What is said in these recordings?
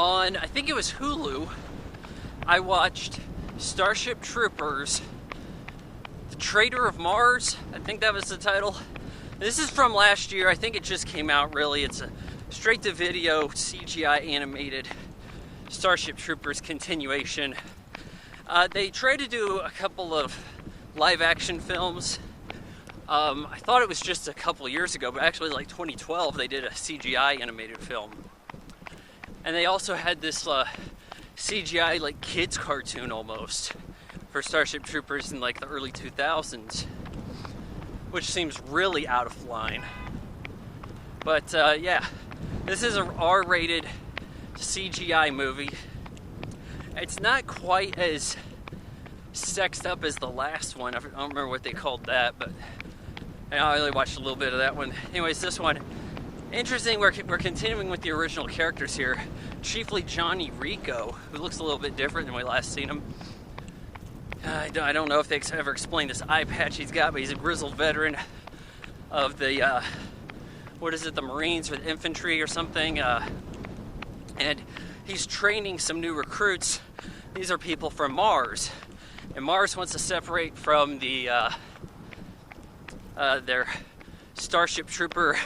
on, I think it was Hulu, I watched Starship Troopers, the Traitor of Mars. I think that was the title. This is from last year. I think it just came out, really. It's a straight-to-video, CGI animated Starship Troopers continuation. They tried to do a couple of live-action films. I thought it was just a couple years ago, but actually like 2012 they did a CGI animated film. And they also had this CGI like kids cartoon almost for Starship Troopers in like the early 2000s, which seems really out of line. But yeah, this is an R-rated CGI movie. It's not quite as sexed up as the last one. I don't remember what they called that, but I only watched a little bit of that one. Anyways, this one, interesting. We're continuing with the original characters here, chiefly Johnny Rico, who looks a little bit different than we last seen him. I don't know if they ever explained this eye patch he's got, but he's a grizzled veteran of the, what is it, the Marines or the infantry or something, and he's training some new recruits. These are people from Mars, and Mars wants to separate from the their Starship Trooper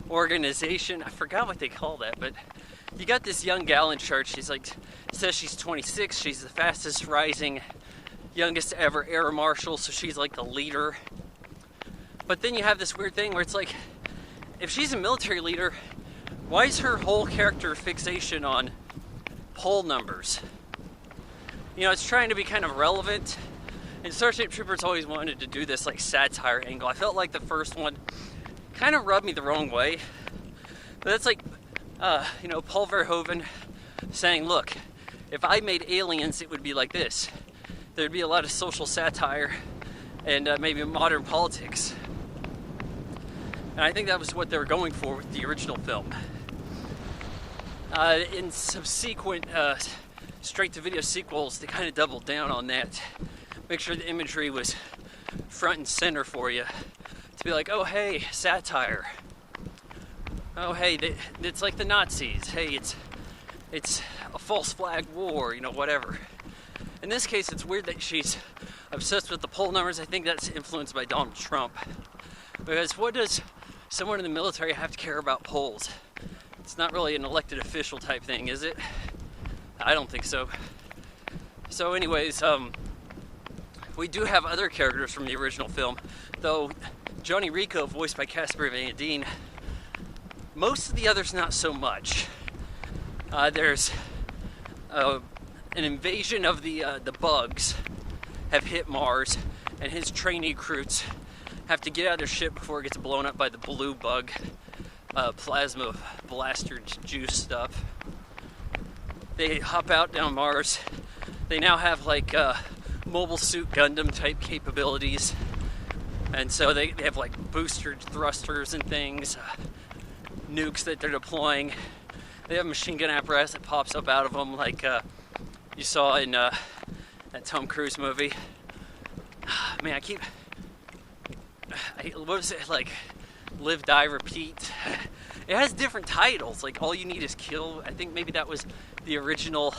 organization. I forgot what they call that, but you got this young gal in charge. She's like, says she's 26. She's the fastest rising, youngest ever air marshal, so she's like the leader. But then you have this weird thing where it's like, if she's a military leader, why is her whole character fixation on poll numbers? You know, it's trying to be kind of relevant. And Starship Troopers always wanted to do this like satire angle. I felt like the first one kind of rubbed me the wrong way. But that's like, you know, Paul Verhoeven saying, look, if I made Aliens, it would be like this. There'd be a lot of social satire and maybe modern politics. And I think that was what they were going for with the original film. In subsequent straight-to-video sequels, they kind of doubled down on that. Make sure the imagery was front and center for you. To be like, oh hey, satire. Oh hey, it's like the Nazis. Hey, it's a false flag war, you know, whatever. In this case, it's weird that she's obsessed with the poll numbers. I think that's influenced by Donald Trump. Because what does someone in the military have to care about polls? It's not really an elected official type thing, is it? I don't think so. So anyways, we do have other characters from the original film, though Johnny Rico, voiced by Casper Van Dien, most of the others not so much. There's an invasion of the bugs have hit Mars, and his trainee recruits have to get out of their ship before it gets blown up by the blue bug, plasma blaster juice stuff. They hop out down Mars. They now have like Mobile Suit Gundam type capabilities, and so they have like booster thrusters and things, nukes that they're deploying. They have a machine gun apparatus that pops up out of them, like you saw in that Tom Cruise movie. Man, what was it, like Live, Die, Repeat? It has different titles, like All You Need Is Kill. I think maybe that was the original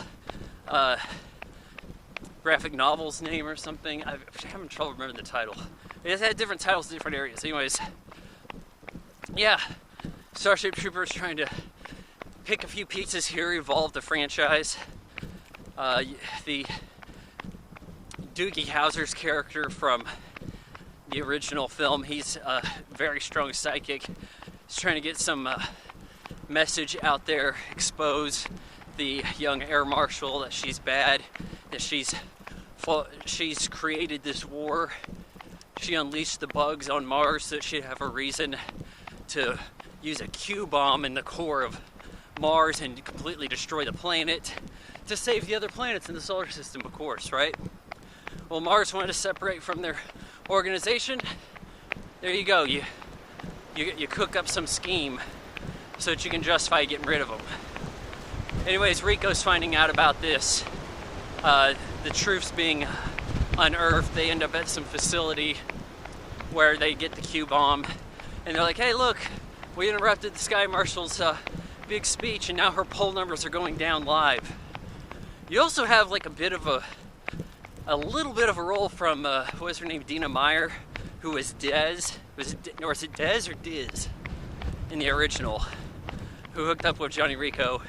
graphic novel's name or something. I'm having trouble remembering the title. It has had different titles in different areas. Anyways, yeah, Starship Troopers trying to pick a few pieces here, evolve the franchise. The Doogie Howser's character from the original film, he's a very strong psychic. He's trying to get some message out there, expose the young air marshal that she's bad, that she's created this war. She unleashed the bugs on Mars so that she'd have a reason to use a Q-bomb in the core of Mars and completely destroy the planet to save the other planets in the solar system, of course, right? Well, Mars wanted to separate from their organization. There you go. You cook up some scheme so that you can justify getting rid of them. Anyways, Rico's finding out about this. The troops being unearthed. They end up at some facility where they get the Q-bomb, and they're like, hey, look, we interrupted the Sky Marshal's big speech, and now her poll numbers are going down live. You also have like a little bit of a role from what was her name, Dina Meyer, who was Dez. Was it Dez or Diz in the original? Who hooked up with Johnny Rico.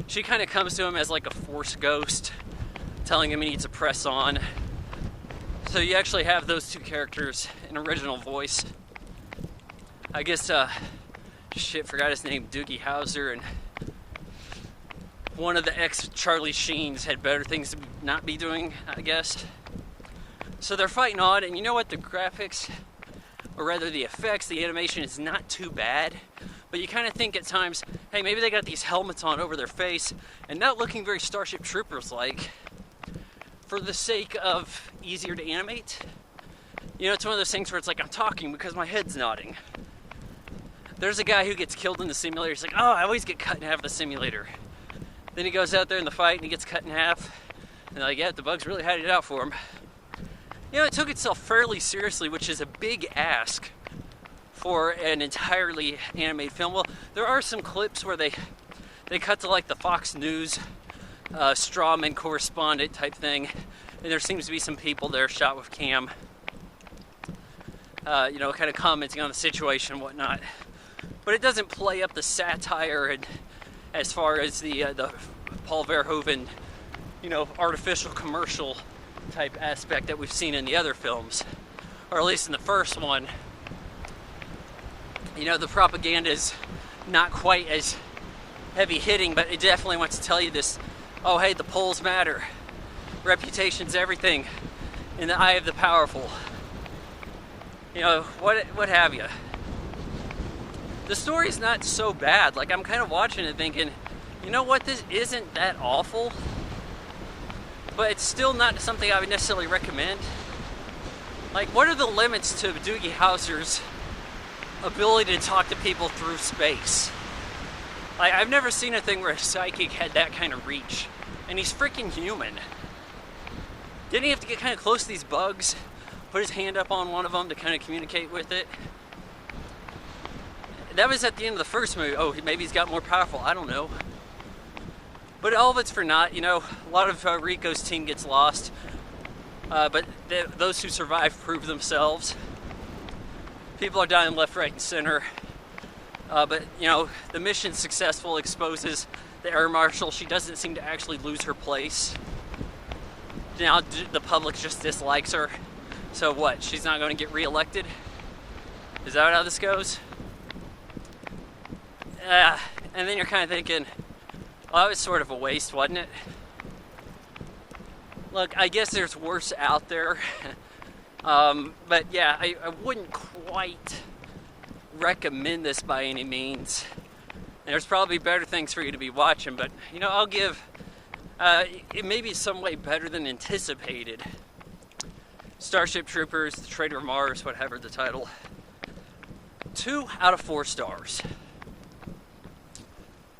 She kind of comes to him as like a force ghost, telling him he needs to press on. So you actually have those two characters in original voice. I guess, forgot his name, Doogie Howser, and one of the ex-Charlie Sheens had better things to not be doing, I guess. So they're fighting on, and you know what? The graphics, or rather the effects, the animation is not too bad. But you kind of think at times, hey, maybe they got these helmets on over their face and not looking very Starship Troopers-like for the sake of easier to animate. You know, it's one of those things where it's like I'm talking because my head's nodding. There's a guy who gets killed in the simulator. He's like, oh, I always get cut in half in the simulator. Then he goes out there in the fight and he gets cut in half. And they're like, yeah, the bugs really had it out for him. You know, it took itself fairly seriously, which is a big ask for an entirely animated film. Well, there are some clips where they cut to like the Fox News strawman correspondent type thing, and there seems to be some people there shot with cam, you know, kind of commenting on the situation and whatnot. But it doesn't play up the satire and as far as the Paul Verhoeven, you know, artificial commercial type aspect that we've seen in the other films, or at least in the first one. You know, the propaganda is not quite as heavy hitting, but it definitely wants to tell you this, oh hey, the polls matter. Reputation's everything in the eye of the powerful. You know, what have you. The story's not so bad. Like, I'm kind of watching it thinking, you know what, this isn't that awful, but it's still not something I would necessarily recommend. Like, what are the limits to Doogie Howser's ability to talk to people through space? Like, I've never seen a thing where a psychic had that kind of reach, and he's freaking human. Didn't he have to get kind of close to these bugs, put his hand up on one of them to kind of communicate with it? That was at the end of the first movie. Oh, maybe he's got more powerful, I don't know. But all of it's for naught. You know, a lot of Rico's team gets lost, but those who survive prove themselves. People are dying left, right, and center. But, you know, the mission's successful, exposes the air marshal. She doesn't seem to actually lose her place. Now the public just dislikes her. So what? She's not going to get reelected? Is that how this goes? And then you're kind of thinking, well, that was sort of a waste, wasn't it? Look, I guess there's worse out there. But yeah, I wouldn't quite recommend this by any means. And there's probably better things for you to be watching, but you know, I'll give it may be some way better than anticipated. Starship Troopers, the Traitor of Mars, whatever the title. 2 out of 4 stars.